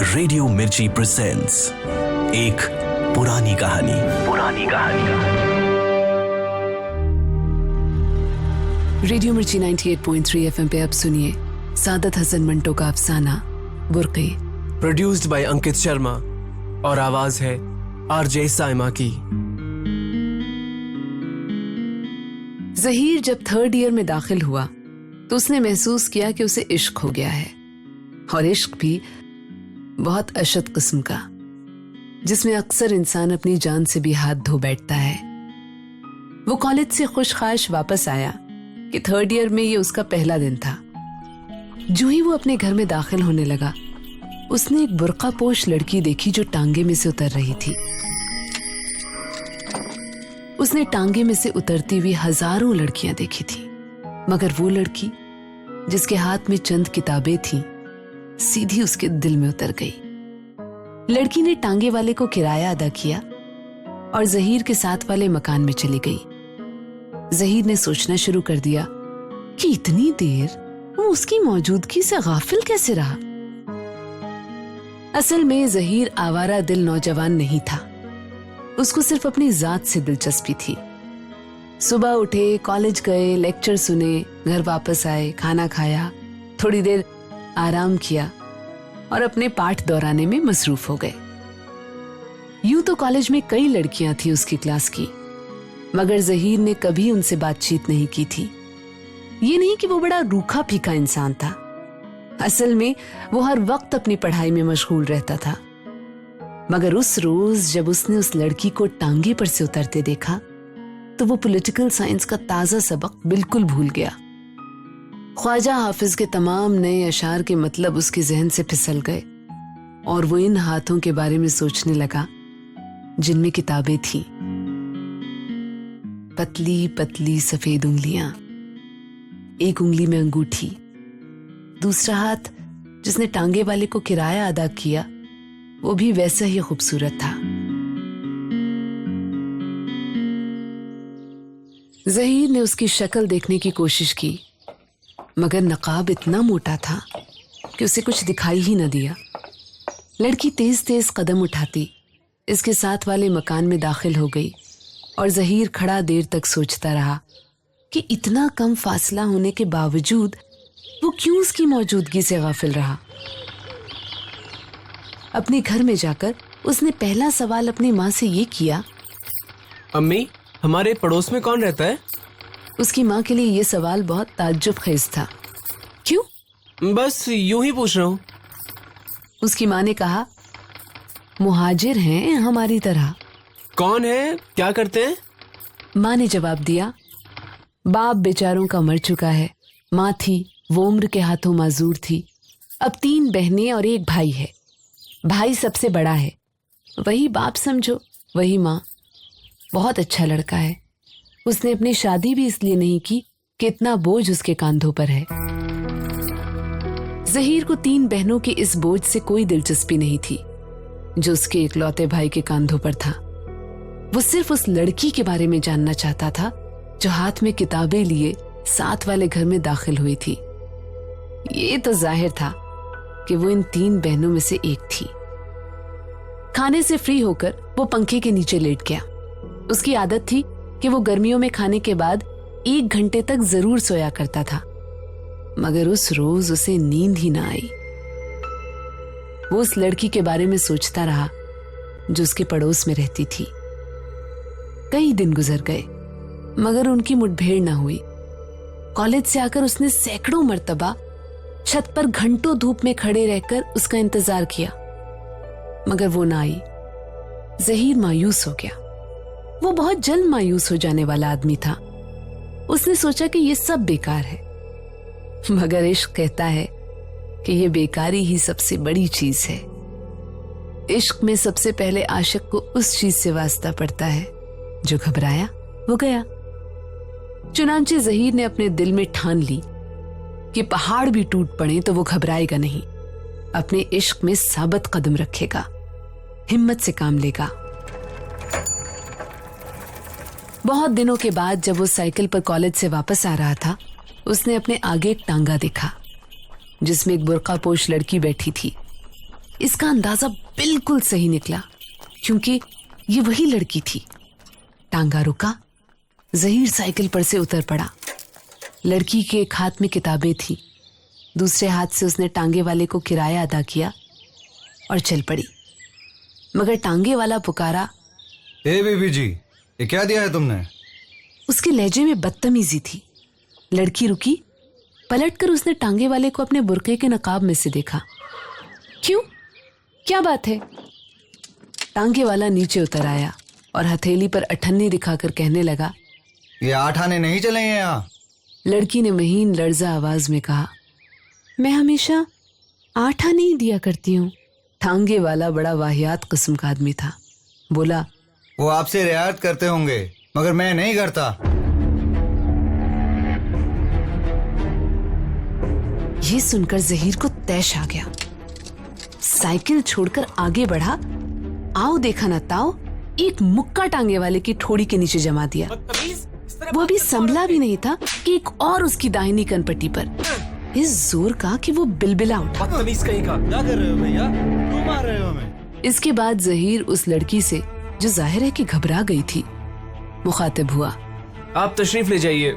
Radio मिर्ची presents एक पुरानी कहानी। रेडियो मिर्ची 98.3 FM पे अब सुनिए सादत हसन मंटो का अफसाना बुर्क़े, प्रोड्यूस्ड बाय अंकित शर्मा और आवाज है आरजे साइमा की। ज़हीर जब थर्ड ईयर में दाखिल हुआ तो उसने महसूस किया कि उसे इश्क हो गया है, और इश्क भी बहुत अशद किस्म का, जिसमें अक्सर इंसान अपनी जान से भी हाथ धो बैठता है। वो कॉलेज से खुशखाश वापस आया कि थर्ड ईयर में ये उसका पहला दिन था। जो ही वो अपने घर में दाखिल होने लगा, उसने एक बुर्का पोश लड़की देखी जो टांगे में से उतर रही थी। उसने टांगे में से उतरती हुई हजारों लड़कियां देखी थी, मगर वो लड़की जिसके हाथ में चंद किताबें थीं, सीधी उसके दिल में उतर गई। लड़की ने टांगे वाले को किराया अदा किया और ज़हीर के साथ वाले मकान में चली गई। ज़हीर ने सोचना शुरू कर दिया कि इतनी देर वो उसकी मौजूदगी से गाफिल कैसे रहा। असल में ज़हीर आवारा दिल नौजवान नहीं था, उसको सिर्फ अपनी जात से दिलचस्पी थी। सुबह उठे, कॉलेज गए, लेक्चर सुने, घर वापस आए, खाना खाया, थोड़ी देर आराम किया और अपने पाठ दोहराने में मसरूफ हो गए। यूं तो कॉलेज में कई लड़कियां थी उसकी क्लास की, मगर ज़हीर ने कभी उनसे बातचीत नहीं की थी। ये नहीं कि वो बड़ा रूखा फीका इंसान था, असल में वो हर वक्त अपनी पढ़ाई में मशगूल रहता था। मगर उस रोज जब उसने उस लड़की को टांगे पर से उतरते देखा तो वो पॉलिटिकल साइंस का ताजा सबक बिल्कुल भूल गया। ख्वाजा हाफिज के तमाम नए अशार के मतलब उसके जहन से फिसल गए और वो इन हाथों के बारे में सोचने लगा जिनमें किताबें थीं। पतली पतली सफेद उंगलियां, एक उंगली में अंगूठी, दूसरा हाथ जिसने टांगे वाले को किराया अदा किया वो भी वैसा ही खूबसूरत था। ज़हीर ने उसकी शक्ल देखने की कोशिश की, मगर नकाब इतना मोटा था कि उसे कुछ दिखाई ही न दिया। लड़की तेज तेज कदम उठाती इसके साथ वाले मकान में दाखिल हो गई और ज़हीर खड़ा देर तक सोचता रहा कि इतना कम फासला होने के बावजूद वो क्यों उसकी मौजूदगी से गाफिल रहा। अपने घर में जाकर उसने पहला सवाल अपनी माँ से ये किया, अम्मी, हमारे पड़ोस में कौन रहता है? उसकी माँ के लिए ये सवाल बहुत ताज्जुब खेज था। क्यों? बस यूं ही पूछ रहा हूँ। उसकी माँ ने कहा, मुहाजिर हैं हमारी तरह। कौन है, क्या करते हैं? माँ ने जवाब दिया, बाप बेचारों का मर चुका है, माँ थी वो उम्र के हाथों माजूर थी, अब 3 बहनें और 1 भाई है। भाई सबसे बड़ा है, वही बाप समझो, वही माँ। बहुत अच्छा लड़का है, उसने अपनी शादी भी इसलिए नहीं की कि इतना बोझ उसके कांधों पर है। ज़हीर को 3 बहनों के इस बोझ से कोई दिलचस्पी नहीं थी जो उसके इकलौते भाई के कांधों पर था। वो सिर्फ उस लड़की के बारे में जानना चाहता था जो हाथ में किताबें लिए साथ वाले घर में दाखिल हुई थी। ये तो जाहिर था कि वो इन 3 बहनों में से एक थी। खाने से फ्री होकर वो पंखे के नीचे लेट गया। उसकी आदत थी कि वो गर्मियों में खाने के बाद 1 घंटे तक जरूर सोया करता था, मगर उस रोज उसे नींद ही ना आई। वो उस लड़की के बारे में सोचता रहा जो उसके पड़ोस में रहती थी। कई दिन गुजर गए मगर उनकी मुठभेड़ ना हुई। कॉलेज से आकर उसने सैकड़ों मर्तबा छत पर घंटों धूप में खड़े रहकर उसका इंतजार किया, मगर वो ना आई। ज़हीर मायूस हो गया। वो बहुत जल्द मायूस हो जाने वाला आदमी था। उसने सोचा कि ये सब बेकार है, मगर इश्क कहता है कि ये बेकारी ही सबसे बड़ी चीज है। इश्क में सबसे पहले आशिक को उस चीज से वास्ता पड़ता है, जो घबराया वो गया। चुनांचे ज़हीर ने अपने दिल में ठान ली कि पहाड़ भी टूट पड़े तो वो घबराएगा नहीं, अपने इश्क में साबित कदम रखेगा, हिम्मत से काम लेगा। बहुत दिनों के बाद जब वो साइकिल पर कॉलेज से वापस आ रहा था, उसने अपने आगे एक टांगा देखा जिसमें एक बुर्का पोश लड़की बैठी थी। इसका अंदाजा बिल्कुल सही निकला, क्योंकि ये वही लड़की थी। टांगा रुका, जहीर साइकिल पर से उतर पड़ा। लड़की के एक हाथ में किताबें थी, दूसरे हाथ से उसने टांगे वाले को किराया अदा किया और चल पड़ी। मगर टांगे वाला पुकारा, ए बीबी जी, ये क्या दिया है तुमने? उसके लहजे में बदतमीजी थी। लड़की रुकी, पलटकर उसने टांगे वाले को अपने बुर्के के नकाब में से देखा। क्यों, क्या बात है? टांगे वाला नीचे उतर आया और हथेली पर अठन्नी दिखाकर कहने लगा, ये 8 आने नहीं चले हैं यहाँ। लड़की ने महीन लर्जा आवाज में कहा, मैं हमेशा 8 आने ही दिया करती हूँ। टांगे वाला बड़ा वाहियात किस्म का आदमी था। बोला, वो आपसे रियायत करते होंगे, मगर मैं नहीं करता। ये सुनकर जहीर को तैश आ गया। साइकिल छोड़कर आगे बढ़ा। आओ देखा ना ताओ, एक मुक्का टांगे वाले की ठोड़ी के नीचे जमा दिया। वो अभी संभला भी नहीं था कि एक और उसकी दाहिनी कनपट्टी पर इस जोर का कि वो बिलबिला उठा। क्या कर रहे हो भैया? क्यों मार रहे हो हमें? इसके बाद जहीर उस लड़की से, जो जाहिर है कि घबरा गई थी, मुखातिब हुआ। आप तशरीफ ले जाइए,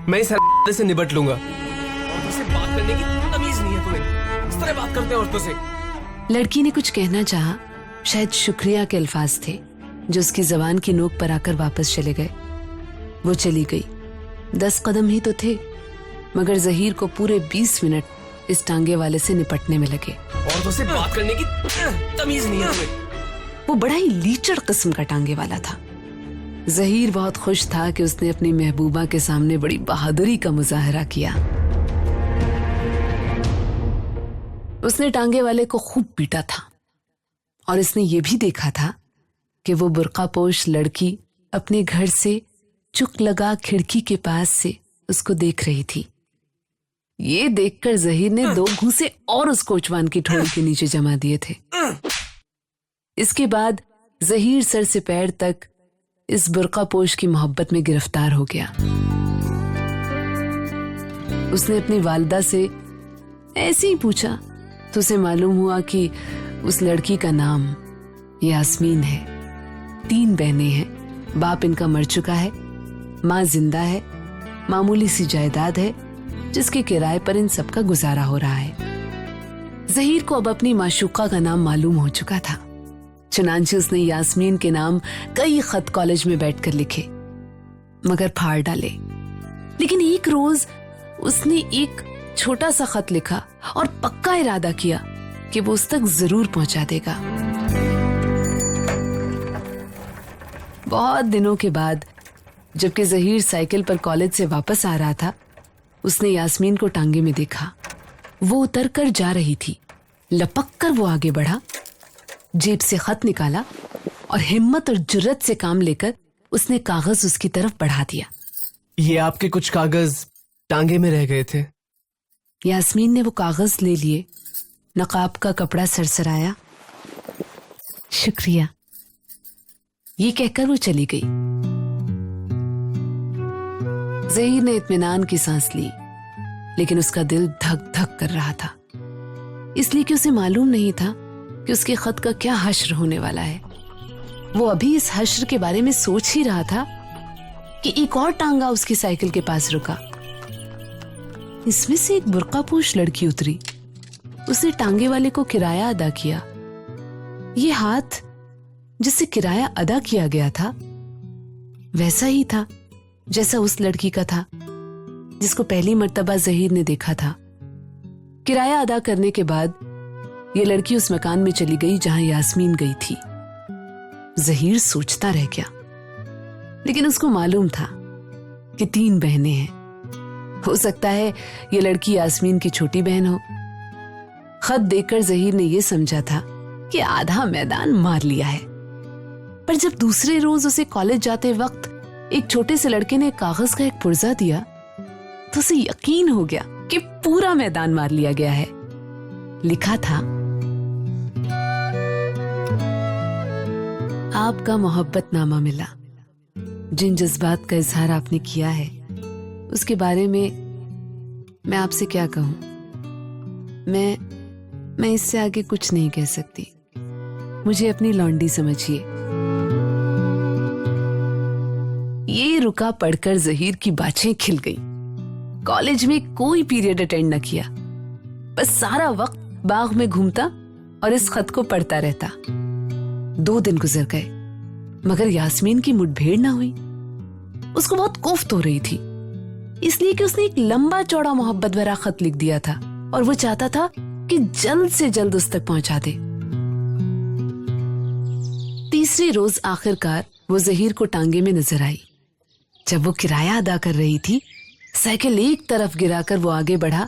मैं इस से निपट लूंगा। औरतों से बात करने की तमीज नहीं है तुम्हें, इस तरह बात करते हैं औरतों से। लड़की ने कुछ कहना चाहा, शायद शुक्रिया के अल्फाज थे जो उसकी जबान की नोक पर आकर वापस चले गए। वो चली गई। 10 कदम ही तो थे, मगर जहीर को पूरे 20 मिनट इस टांगे वाले से निपटने में लगे। औरतों से बात करने की तमीज नहीं है तुम्हें। वो बड़ा ही लीचड़ किस्म का टांगे वाला था। जहीर बहुत खुश था कि उसने अपनी महबूबा के सामने बड़ी बहादुरी का मुजाहरा किया। उसने टांगे वाले को खूब पीटा था और इसने ये भी देखा था कि वो बुर्कापोश लड़की अपने घर से चुक लगा खिड़की के पास से उसको देख रही थी। ये देखकर जहीर ने 2 घूंसे और उस कोचवान की ठोड़ी के नीचे जमा दिए थे। इसके बाद जहीर सर से पैर तक इस बुर्कापोश की मोहब्बत में गिरफ्तार हो गया। उसने अपनी वालिदा से ऐसे ही पूछा तो उसे मालूम हुआ कि उस लड़की का नाम यास्मीन है। 3 बहनें हैं, बाप इनका मर चुका है, माँ जिंदा है, मामूली सी जायदाद है जिसके किराए पर इन सबका गुजारा हो रहा है। जहीर को अब अपनी माशूका का नाम मालूम हो चुका था, चुनांचे उसने यास्मीन के नाम कई खत कॉलेज में बैठकर लिखे, मगर फाड़ डाले। लेकिन एक रोज उसने एक छोटा सा खत लिखा और पक्का इरादा किया कि वो उस तक जरूर पहुंचा देगा। बहुत दिनों के बाद जबकि जहीर साइकिल पर कॉलेज से वापस आ रहा था, उसने यास्मीन को टांगे में देखा। वो उतर कर जा रही थी। लपक कर वो आगे बढ़ा, जेब से खत निकाला और हिम्मत और जुर्रत से काम लेकर उसने कागज उसकी तरफ बढ़ा दिया। ये आपके कुछ कागज टांगे में रह गए थे। यास्मीन ने वो कागज ले लिए, नकाब का कपड़ा सरसराया। शुक्रिया, ये कहकर वो चली गई। जहीर ने इत्मीनान की सांस ली, लेकिन उसका दिल धक धक कर रहा था, इसलिए कि उसे मालूम नहीं था कि उसके खत का क्या हश्र होने वाला है। वो अभी इस हश्र के बारे में सोच ही रहा था कि एक और टांगा उसकी साइकिल के पास रुका। इसमें से एक बुर्कापोश लड़की उतरी। उसने टांगे वाले को किराया अदा किया। ये हाथ जिससे किराया अदा किया गया था वैसा ही था जैसा उस लड़की का था जिसको पहली मर्तबा जहीर ने देखा था। किराया अदा करने के बाद ये लड़की उस मकान में चली गई जहां यास्मीन गई थी। जहीर सोचता रह गया, लेकिन उसको मालूम था कि 3 बहनें हैं। हो सकता है ये लड़की यास्मीन की छोटी बहन हो। खत देखकर जहीर ने यह समझा था कि आधा मैदान मार लिया है। पर जब दूसरे रोज उसे कॉलेज जाते वक्त एक छोटे से लड़के ने कागज का एक पुर्जा दिया तो उसे यकीन हो गया कि पूरा मैदान मार लिया गया है। लिखा था, आपका मोहब्बतनामा मिला। जिन जज्बात का इजहार आपने किया है उसके बारे में मैं आपसे क्या कहूं। मैं मैं इससे आगे कुछ नहीं कह सकती। मुझे अपनी लौंडी समझिए। ये रुका पढ़कर जहीर की बाछें खिल गई। कॉलेज में कोई पीरियड अटेंड न किया, बस सारा वक्त बाग में घूमता और इस खत को पढ़ता रहता। 2 दिन गुजर गए मगर यास्मीन की मुठभेड़ ना हुई। उसको बहुत कोफ्त हो रही थी, इसलिए कि उसने एक लंबा चौड़ा मोहब्बत भरा खत लिख दिया था और वो चाहता था कि जल्द से जल्द उस तक पहुंचा दे। तीसरे रोज आखिरकार वो जहीर को टांगे में नजर आई। जब वो किराया अदा कर रही थी, साइकिल एक तरफ गिराकर वो आगे बढ़ा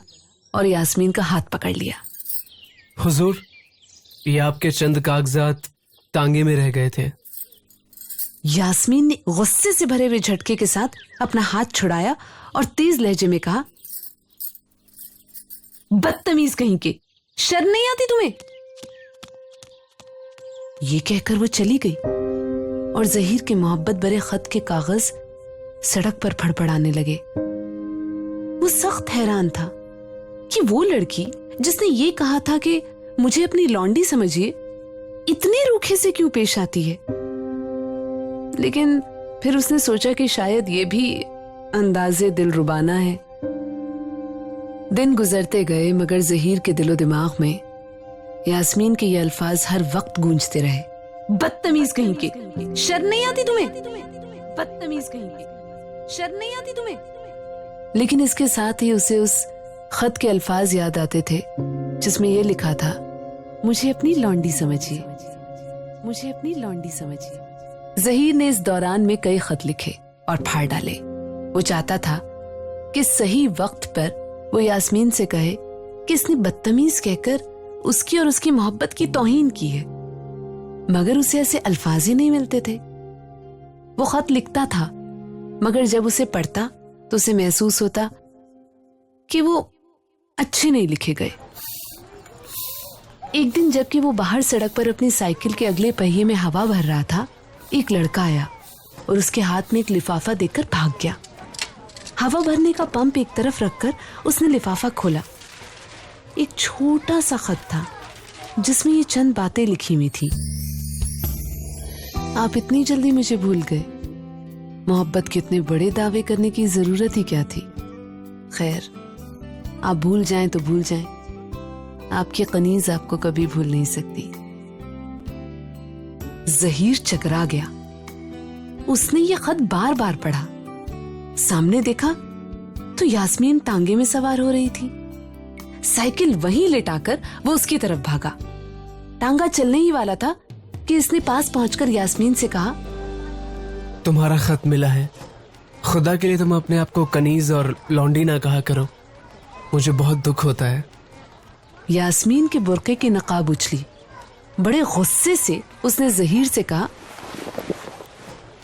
और यास्मीन का हाथ पकड़ लिया। हुजूर, ये आपके चंद कागजात टांगे में रह गए थे। यास्मीन ने गुस्से से भरे हुए झटके के साथ अपना हाथ छुड़ाया और तेज लहजे में कहा, बदतमीज कहीं के, शर्म नहीं आती तुम्हें? ये कहकर वो चली गई और जहीर के मोहब्बत भरे खत के कागज सड़क पर फड़फड़ाने लगे। वो सख्त हैरान था कि वो लड़की जिसने ये कहा था कि मुझे अपनी लौंडी समझिए, इतने रूखे से क्यों पेश आती है। लेकिन फिर उसने सोचा कि शायद ये भी अंदाजे दिलरुबाना है। दिन गुजरते गए मगर जहीर के दिलो दिमाग में यास्मीन के ये अल्फाज हर वक्त गूंजते रहे, बदतमीज कहीं के, शर्म नहीं आती तुम्हें? बदतमीज कहीं के, शर्म नहीं आती तुम्हें? लेकिन इसके साथ ही उसे उस खत के अल्फाज याद आते थे जिसमें यह लिखा था, मुझे अपनी लौंडी समझिए, मुझे अपनी लौंडी समझिए। जहीर ने इस दौरान में कई खत लिखे और फाड़ डाले। वो चाहता था कि सही वक्त पर वो यास्मीन से कहे कि इसने बदतमीज कहकर उसकी और उसकी मोहब्बत की तौहीन की है, मगर उसे ऐसे अल्फाज ही नहीं मिलते थे। वो खत लिखता था मगर जब उसे पढ़ता तो उसे महसूस होता कि वो अच्छे नहीं लिखे गए। एक दिन जबकि वो बाहर सड़क पर अपनी साइकिल के अगले पहिए में हवा भर रहा था, एक लड़का आया और उसके हाथ में एक लिफाफा देकर भाग गया। हवा भरने का पंप एक तरफ रखकर उसने लिफाफा खोला। एक छोटा सा खत था जिसमें ये चंद बातें लिखी हुई थी। आप इतनी जल्दी मुझे भूल गए। मोहब्बत के इतने बड़े दावे करने की जरूरत ही क्या थी? खैर, आप भूल जाएं तो भूल जाएं, आपकी कनीज आपको कभी भूल नहीं सकती। जहीर चकरा गया। उसने ये खत बार बार पढ़ा। सामने देखा तो यास्मीन टांगे में सवार हो रही थी। साइकिल वहीं लेटाकर वो उसकी तरफ भागा। टांगा चलने ही वाला था कि इसने पास पहुंचकर यास्मीन से कहा, तुम्हारा खत मिला है। खुदा के लिए तुम अपने आप को कनीज और लौंडी ना कहा करो, मुझे बहुत दुख होता है। यास्मीन के बुर्के की नकाब उछली। बड़े गुस्से से उसने जहीर से कहा,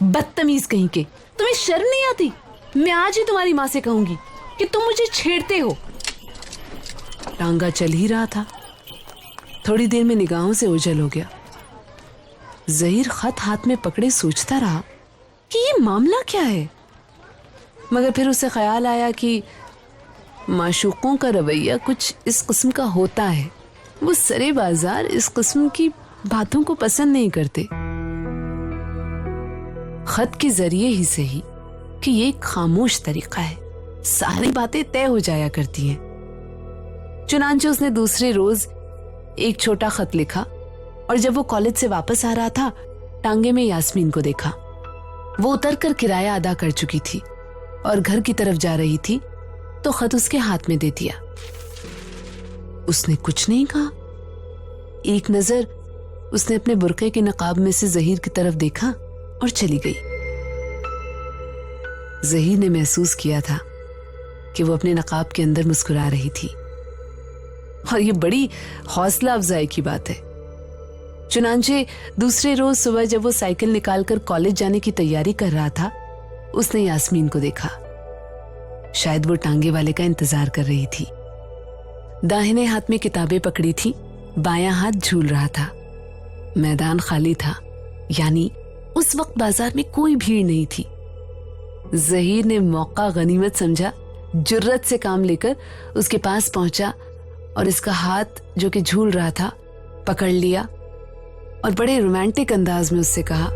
बदतमीज कहीं के, तुम्हें शर्म नहीं आती? मैं आज ही तुम्हारी माँ से कहूंगी कि तुम मुझे छेड़ते हो। टांगा चल ही रहा था, थोड़ी देर में निगाहों से ओझल हो गया। जहीर खत हाथ में पकड़े सोचता रहा कि ये मामला क्या है, मगर फिर उसे ख्याल आया कि माशूकों का रवैया कुछ इस किस्म का होता है। वो सरे बाजार इस किस्म की बातों को पसंद नहीं करते। खत के जरिए ही सही कि ये एक खामोश तरीका है, सारी बातें तय हो जाया करती हैं। चुनांचे उसने दूसरे रोज एक छोटा खत लिखा और जब वो कॉलेज से वापस आ रहा था, टांगे में यास्मीन को देखा। वो उतरकर किराया अदा कर चुकी थी और घर की तरफ जा रही थी तो खत उसके हाथ में दे दिया। उसने कुछ नहीं कहा। एक नजर उसने अपने बुर्के के नकाब में से जहीर की तरफ देखा और चली गई। जहीर ने महसूस किया था कि वो अपने नकाब के अंदर मुस्कुरा रही थी और ये बड़ी हौसला अफजाई की बात है। चुनांचे दूसरे रोज सुबह जब वो साइकिल निकालकर कॉलेज जाने की तैयारी कर रहा था, उसने यास्मीन को देखा। शायद वो टांगे वाले का इंतजार कर रही थी। दाहिने हाथ में किताबें पकड़ी थी, बायां हाथ झूल रहा था। मैदान खाली था, यानी उस वक्त बाजार में कोई भीड़ नहीं थी। जहीर ने मौका गनीमत समझा, जुर्रत से काम लेकर उसके पास पहुंचा और इसका हाथ जो कि झूल रहा था पकड़ लिया और बड़े रोमांटिक अंदाज में उससे कहा,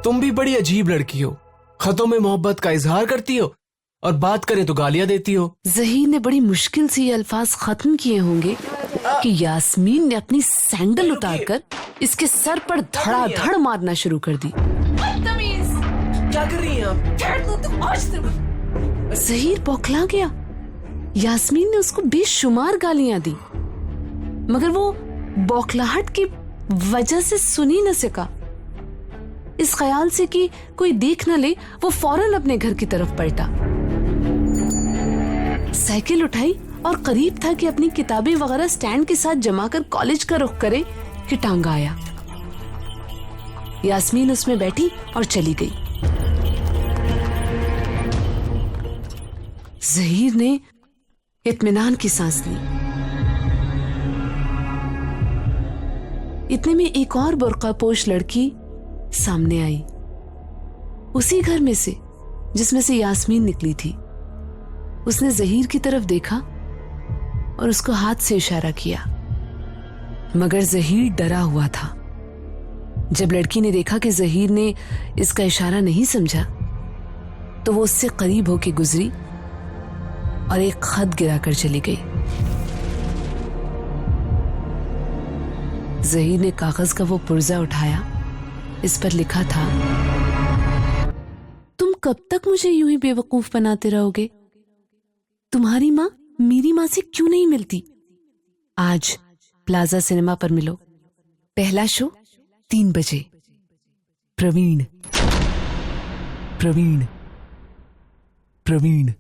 तुम भी बड़ी अजीब लड़की हो, खतों में मोहब्बत का इजहार करती हो और बात करें तो गालियां देती हो। ज़हीर ने बड़ी मुश्किल से ये अल्फाज खत्म किए होंगे कि यास्मीन ने अपनी सैंडल उतारकर इसके सर पर धड़ाधड़ मारना शुरू कर दी। क्या कर रही हैं आप? ज़हीर बौखला गया। यास्मीन ने उसको बेशुमार गालियां दी, मगर वो बौखलाहट की वजह से सुन ही न सका। इस ख्याल से कि कोई देख न ले, वो फौरन अपने घर की तरफ पलटा, साइकिल उठाई और करीब था कि अपनी किताबें वगैरह स्टैंड के साथ जमा कर कॉलेज का रुख करे कि टांगा आया। यास्मीन उसमें बैठी और चली गई। ज़हीर ने इत्मीनान की सांस ली। इतने में एक और बुर्का पोश लड़की सामने आई, उसी घर में से जिसमें से यास्मीन निकली थी। उसने ज़हीर की तरफ देखा और उसको हाथ से इशारा किया, मगर ज़हीर डरा हुआ था। जब लड़की ने देखा कि ज़हीर ने इसका इशारा नहीं समझा, तो वो उससे करीब होके गुजरी और एक खत गिरा कर चली गई। ज़हीर ने कागज का वो पुर्जा उठाया। इस पर लिखा था, तुम कब तक मुझे यूं ही बेवकूफ बनाते रहोगे? तुम्हारी माँ मेरी माँ से क्यों नहीं मिलती? आज प्लाजा सिनेमा पर मिलो, पहला शो 3 बजे। प्रवीण। प्रवीण। प्रवीण।